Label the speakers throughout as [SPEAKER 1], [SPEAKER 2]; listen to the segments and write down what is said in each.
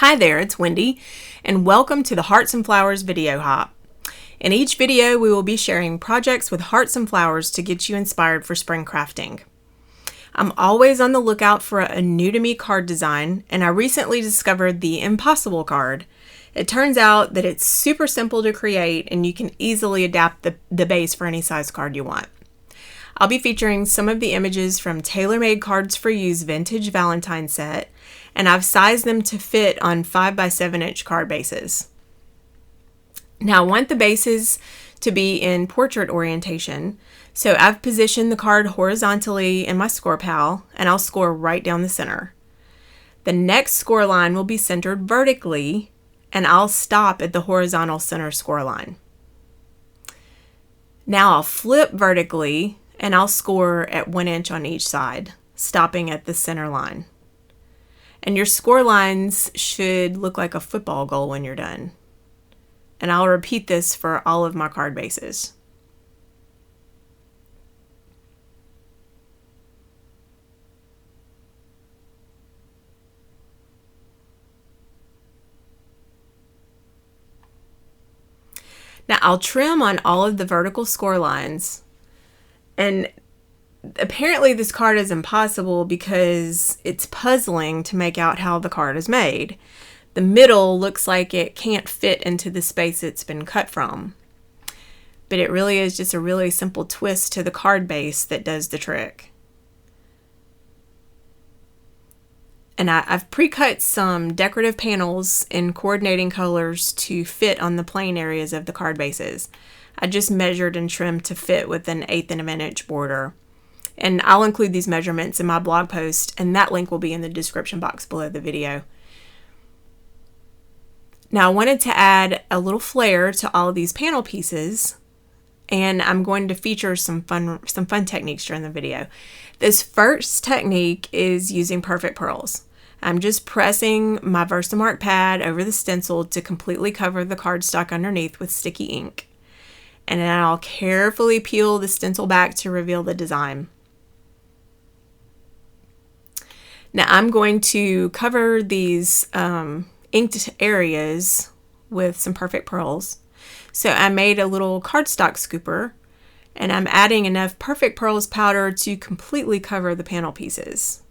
[SPEAKER 1] Hi there, it's Wendy, and welcome to the Hearts and Flowers video hop. In each video, we will be sharing projects with hearts and flowers to get you inspired for spring crafting. I'm always on the lookout for a new to me card design, and I recently discovered the Impossible card. It turns out that it's super simple to create, and you can easily adapt the base for any size card you want. I'll be featuring some of the images from TaylorMade Cards for You's vintage Valentine set, and I've sized them to fit on 5x7 inch card bases. Now I want the bases to be in portrait orientation, so I've positioned the card horizontally in my Scor-Pal, and I'll score right down the center. The next score line will be centered vertically, and I'll stop at the horizontal center score line. Now I'll flip vertically, and I'll score at 1 inch on each side, stopping at the center line. And your score lines should look like a football goal when you're done. And I'll repeat this for all of my card bases. Now I'll trim on all of the vertical score lines, and apparently this card is impossible because it's puzzling to make out how the card is made. The middle looks like it can't fit into the space it's been cut from, but it really is just a really simple twist to the card base that does the trick. And I've pre-cut some decorative panels in coordinating colors to fit on the plain areas of the card bases. I just measured and trimmed to fit with an 1/8 of an inch border. And I'll include these measurements in my blog post, and that link will be in the description box below the video. Now I wanted to add a little flair to all of these panel pieces, and I'm going to feature some fun techniques during the video. This first technique is using perfect pearls. I'm just pressing my Versamark pad over the stencil to completely cover the cardstock underneath with sticky ink. And then I'll carefully peel the stencil back to reveal the design. Now I'm going to cover these inked areas with some perfect pearls. So I made a little cardstock scooper, and I'm adding enough perfect pearls powder to completely cover the panel pieces.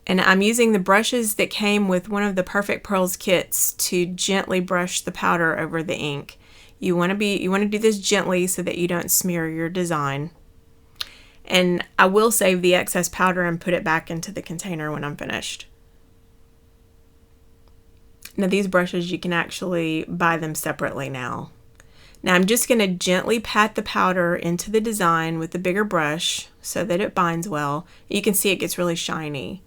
[SPEAKER 1] And I'm using the brushes that came with one of the Perfect Pearls kits to gently brush the powder over the ink. You want to do this gently so that you don't smear your design. And I will save the excess powder and put it back into the container when I'm finished. Now these brushes, you can actually buy them separately now. Now I'm just going to gently pat the powder into the design with the bigger brush so that it binds well. You can see it gets really shiny.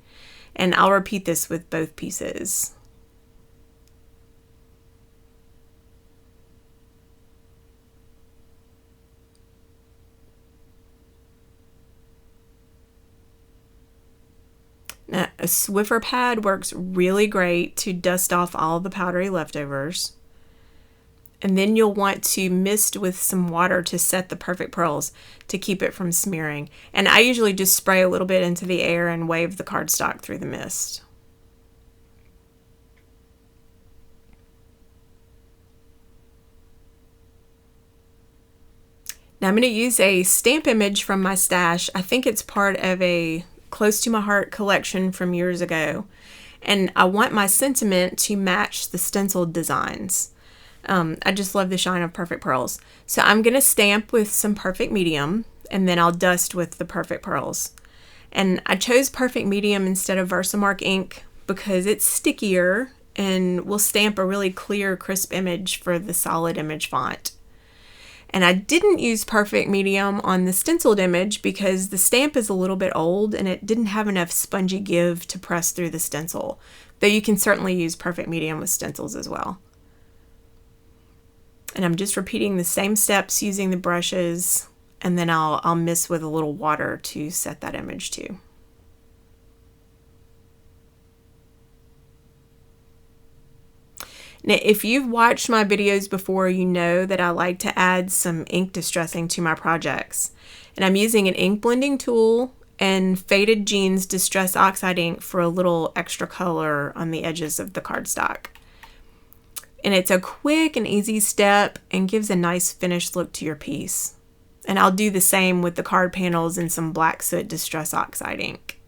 [SPEAKER 1] And I'll repeat this with both pieces. Now, a Swiffer pad works really great to dust off all the powdery leftovers. And then you'll want to mist with some water to set the perfect pearls to keep it from smearing. And I usually just spray a little bit into the air and wave the cardstock through the mist. Now I'm going to use a stamp image from my stash. I think it's part of a Close to My Heart collection from years ago. And I want my sentiment to match the stenciled designs. I just love the shine of perfect pearls. So I'm going to stamp with some perfect medium, and then I'll dust with the perfect pearls. And I chose perfect medium instead of Versamark ink because it's stickier and will stamp a really clear, crisp image for the solid image font. And I didn't use perfect medium on the stenciled image because the stamp is a little bit old and it didn't have enough spongy give to press through the stencil, though you can certainly use perfect medium with stencils as well. And I'm just repeating the same steps using the brushes, and then I'll mist with a little water to set that image too. Now, if you've watched my videos before, you know that I like to add some ink distressing to my projects. And I'm using an ink blending tool and Faded Jeans Distress Oxide ink for a little extra color on the edges of the cardstock. And it's a quick and easy step and gives a nice finished look to your piece. And I'll do the same with the card panels and some Black Soot Distress Oxide ink.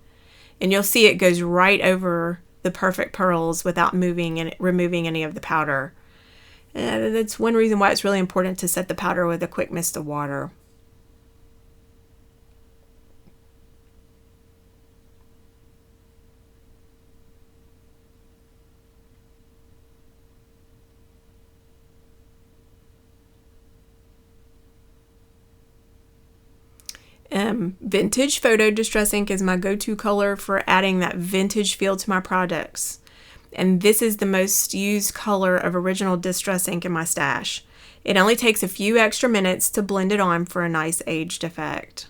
[SPEAKER 1] And you'll see it goes right over the perfect pearls without moving and removing any of the powder. And that's one reason why it's really important to set the powder with a quick mist of water. Vintage Photo Distress ink is my go-to color for adding that vintage feel to my projects. And this is the most used color of original distress ink in my stash. It only takes a few extra minutes to blend it on for a nice aged effect.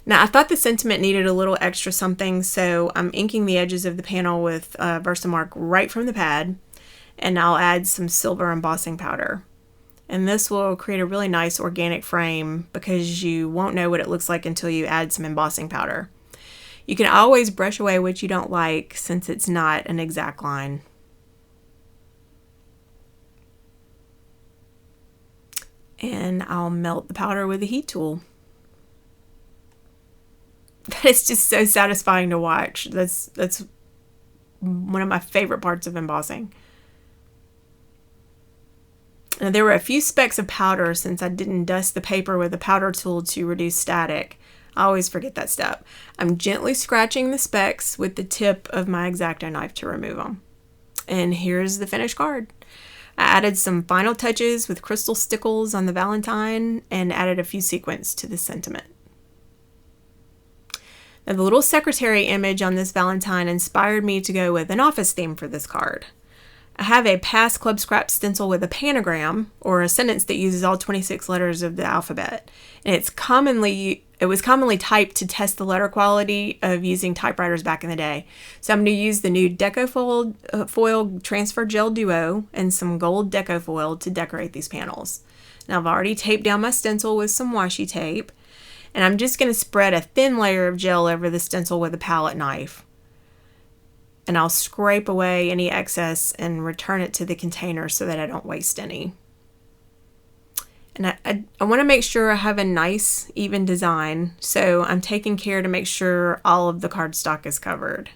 [SPEAKER 1] Now I thought the sentiment needed a little extra something, so I'm inking the edges of the panel with Versamark right from the pad, and I'll add some silver embossing powder. And this will create a really nice organic frame because you won't know what it looks like until you add some embossing powder. You can always brush away what you don't like since it's not an exact line. And I'll melt the powder with a heat tool. That is just so satisfying to watch. That's one of my favorite parts of embossing. Now, there were a few specks of powder since I didn't dust the paper with a powder tool to reduce static. I always forget that step. I'm gently scratching the specks with the tip of my X-Acto knife to remove them. And here's the finished card. I added some final touches with crystal stickles on the Valentine and added a few sequins to the sentiment. Now, the little secretary image on this Valentine inspired me to go with an office theme for this card. I have a past Club Scrap stencil with a panagram, or a sentence that uses all 26 letters of the alphabet. And it was commonly typed to test the letter quality of using typewriters back in the day. So I'm going to use the new Deco Foil Transfer Gel Duo and some gold Deco Foil to decorate these panels. Now I've already taped down my stencil with some washi tape, and I'm just going to spread a thin layer of gel over the stencil with a palette knife. And I'll scrape away any excess and return it to the container so that I don't waste any. And I want to make sure I have a nice, even design, so I'm taking care to make sure all of the cardstock is covered.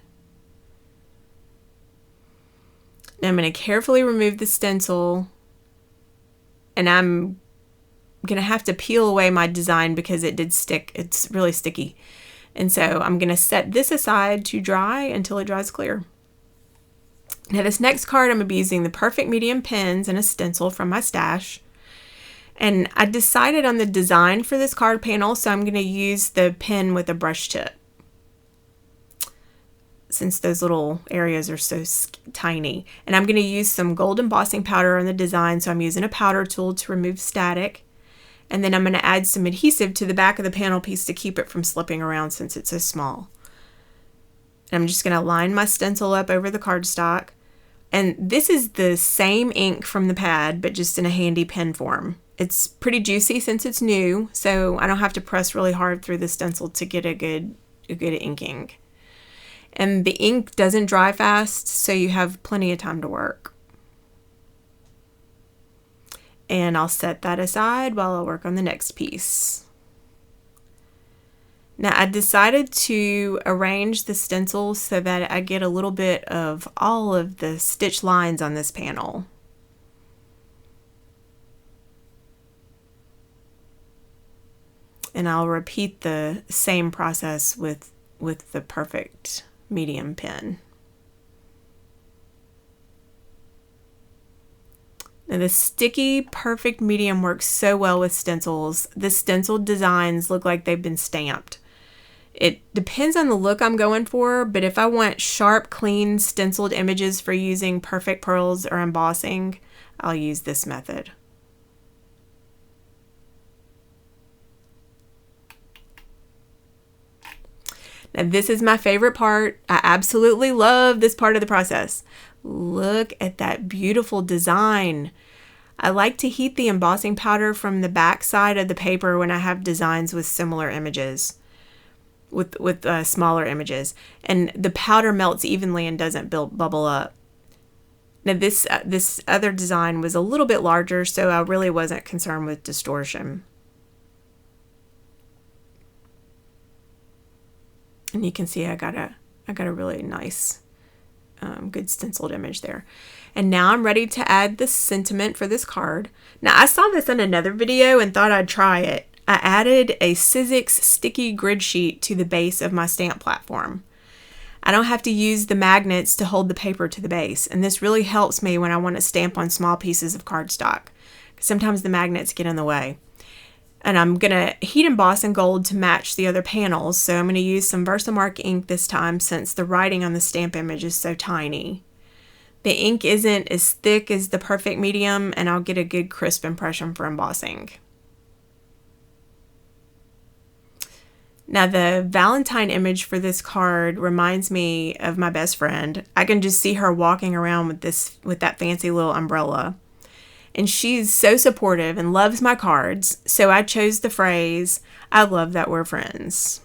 [SPEAKER 1] Now I'm going to carefully remove the stencil, and I'm going to have to peel away my design because it did stick. It's really sticky. And so I'm going to set this aside to dry until it dries clear. Now this next card, I'm going to be using the Perfect Medium pens and a stencil from my stash. And I decided on the design for this card panel, so I'm going to use the pen with a brush tip, since those little areas are so tiny. And I'm going to use some gold embossing powder on the design, so I'm using a powder tool to remove static. And then I'm going to add some adhesive to the back of the panel piece to keep it from slipping around since it's so small. And I'm just going to line my stencil up over the cardstock. And this is the same ink from the pad, but just in a handy pen form. It's pretty juicy since it's new, so I don't have to press really hard through the stencil to get a good inking. And the ink doesn't dry fast, so you have plenty of time to work. And I'll set that aside while I work on the next piece. Now I decided to arrange the stencil so that I get a little bit of all of the stitch lines on this panel. And I'll repeat the same process with the Perfect Medium pen. Now the sticky Perfect Medium works so well with stencils. The stenciled designs look like they've been stamped. It depends on the look I'm going for, but if I want sharp, clean, stenciled images for using perfect pearls or embossing, I'll use this method. Now this is my favorite part. I absolutely love this part of the process. Look at that beautiful design. I like to heat the embossing powder from the back side of the paper when I have designs with similar images, with smaller images, and the powder melts evenly and doesn't bubble up. Now this other design was a little bit larger, so I really wasn't concerned with distortion. And you can see I got a really nice, good stenciled image there. And now I'm ready to add the sentiment for this card. Now I saw this in another video and thought I'd try it. I added a Sizzix sticky grid sheet to the base of my stamp platform. I don't have to use the magnets to hold the paper to the base, and this really helps me when I want to stamp on small pieces of cardstock. Sometimes the magnets get in the way. And I'm going to heat emboss in gold to match the other panels, so I'm going to use some Versamark ink this time since the writing on the stamp image is so tiny. The ink isn't as thick as the perfect medium, and I'll get a good crisp impression for embossing. Now the Valentine image for this card reminds me of my best friend. I can just see her walking around with that fancy little umbrella. And she's so supportive and loves my cards, so I chose the phrase, "I love that we're friends."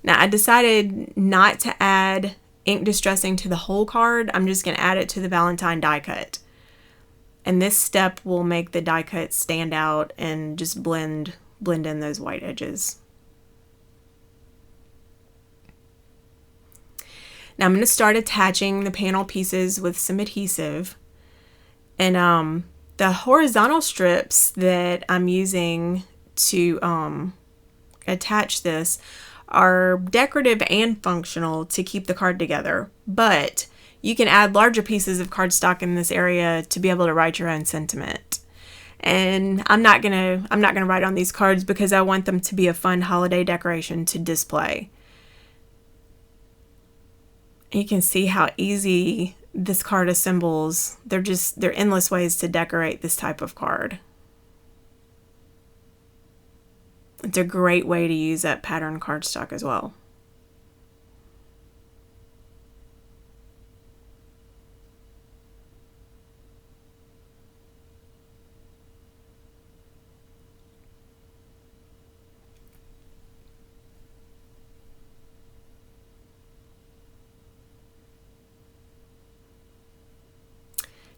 [SPEAKER 1] Now I decided not to add ink distressing to the whole card. I'm just going to add it to the Valentine die cut. And this step will make the die cut stand out and just blend in those white edges. Now I'm going to start attaching the panel pieces with some adhesive. And the horizontal strips that I'm using to attach this are decorative and functional to keep the card together, but you can add larger pieces of cardstock in this area to be able to write your own sentiment. And I'm not gonna write on these cards because I want them to be a fun holiday decoration to display. You can see how easy this card assembles. They're endless ways to decorate this type of card. It's a great way to use up pattern cardstock as well.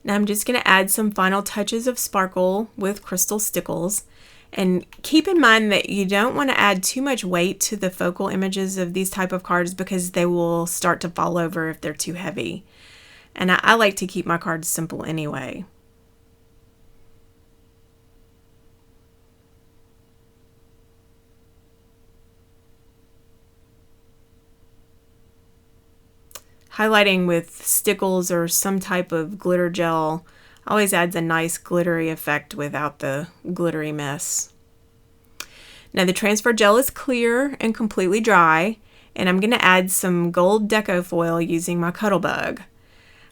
[SPEAKER 1] Now I'm just going to add some final touches of sparkle with crystal stickles. And keep in mind that you don't want to add too much weight to the focal images of these type of cards because they will start to fall over if they're too heavy. And I like to keep my cards simple anyway. Highlighting with stickles or some type of glitter gel always adds a nice glittery effect without the glittery mess. Now the transfer gel is clear and completely dry, and I'm going to add some gold deco foil using my Cuttlebug.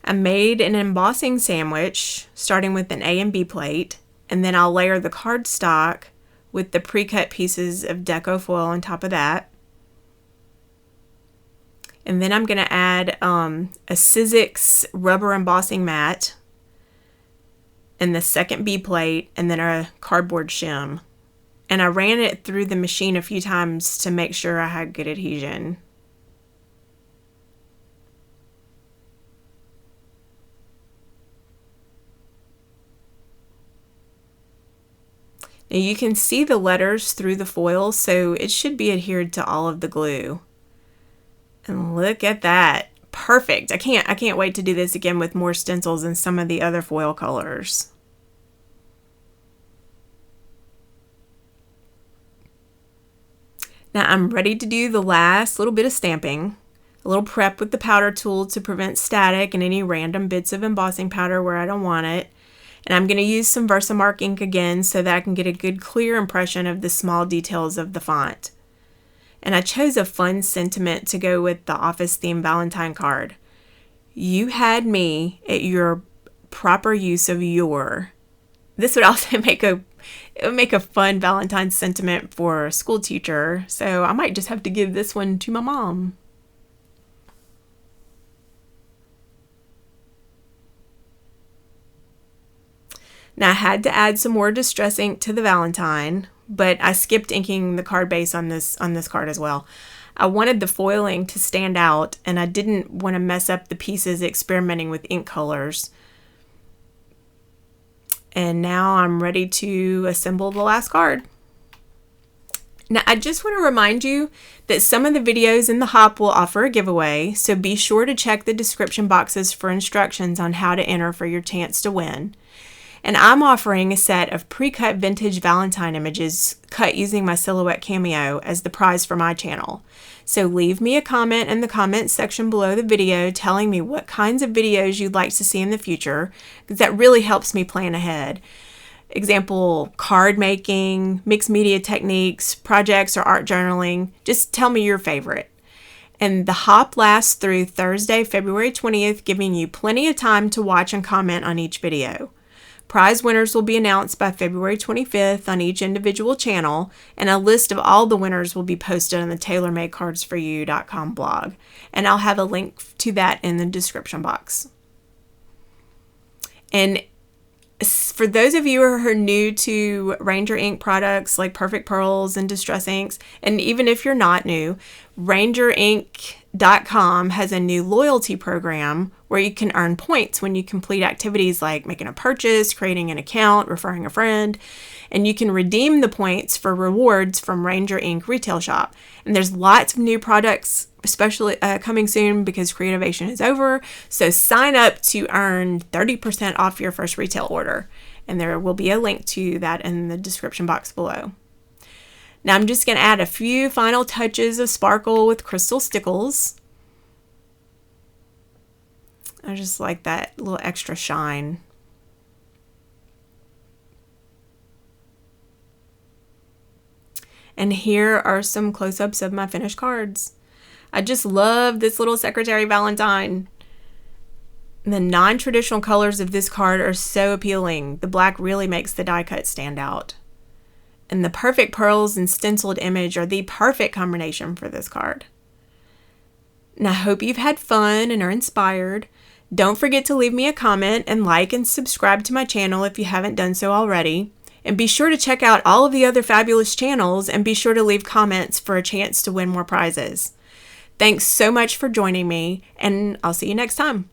[SPEAKER 1] I made an embossing sandwich starting with an A and B plate, and then I'll layer the cardstock with the pre-cut pieces of deco foil on top of that. And then I'm going to add a Sizzix rubber embossing mat and the second B plate, and then a cardboard shim. And I ran it through the machine a few times to make sure I had good adhesion. Now you can see the letters through the foil, so it should be adhered to all of the glue. And look at that. Perfect. I can't wait to do this again with more stencils and some of the other foil colors. Now I'm ready to do the last little bit of stamping. A little prep with the powder tool to prevent static and any random bits of embossing powder where I don't want it. And I'm going to use some Versamark ink again so that I can get a good clear impression of the small details of the font. And I chose a fun sentiment to go with the office theme Valentine card. You had me at your proper use of your. This would also make a it would make a fun Valentine's sentiment for a school teacher. So I might just have to give this one to my mom. Now I had to add some more distress ink to the Valentine, but I skipped inking the card base on this card as well. I wanted the foiling to stand out, and I didn't want to mess up the pieces experimenting with ink colors. And now I'm ready to assemble the last card. Now I just want to remind you that some of the videos in the hop will offer a giveaway, so be sure to check the description boxes for instructions on how to enter for your chance to win. And I'm offering a set of pre-cut vintage Valentine images cut using my Silhouette Cameo as the prize for my channel. So leave me a comment in the comments section below the video telling me what kinds of videos you'd like to see in the future, because that really helps me plan ahead. Example, card making, mixed media techniques, projects, or art journaling. Just tell me your favorite. And the hop lasts through Thursday, February 20th, giving you plenty of time to watch and comment on each video. Prize winners will be announced by February 25th on each individual channel, and a list of all the winners will be posted on the TaylorMadeCardsForYou.com blog, and I'll have a link to that in the description box. And for those of you who are new to Ranger ink products like Perfect Pearls and Distress Inks, and even if you're not new, RangerInk.com has a new loyalty program where you can earn points when you complete activities like making a purchase, creating an account, referring a friend, and you can redeem the points for rewards from Ranger Ink Retail Shop. And there's lots of new products, especially coming soon because Creativation is over. So sign up to earn 30% off your first retail order. And there will be a link to that in the description box below. Now I'm just going to add a few final touches of sparkle with crystal stickles. I just like that little extra shine. And here are some close-ups of my finished cards. I just love this little Secretary Valentine. The non-traditional colors of this card are so appealing. The black really makes the die cut stand out. And the Perfect Pearls and stenciled image are the perfect combination for this card. And I hope you've had fun and are inspired. Don't forget to leave me a comment and like and subscribe to my channel if you haven't done so already. And be sure to check out all of the other fabulous channels and be sure to leave comments for a chance to win more prizes. Thanks so much for joining me, and I'll see you next time.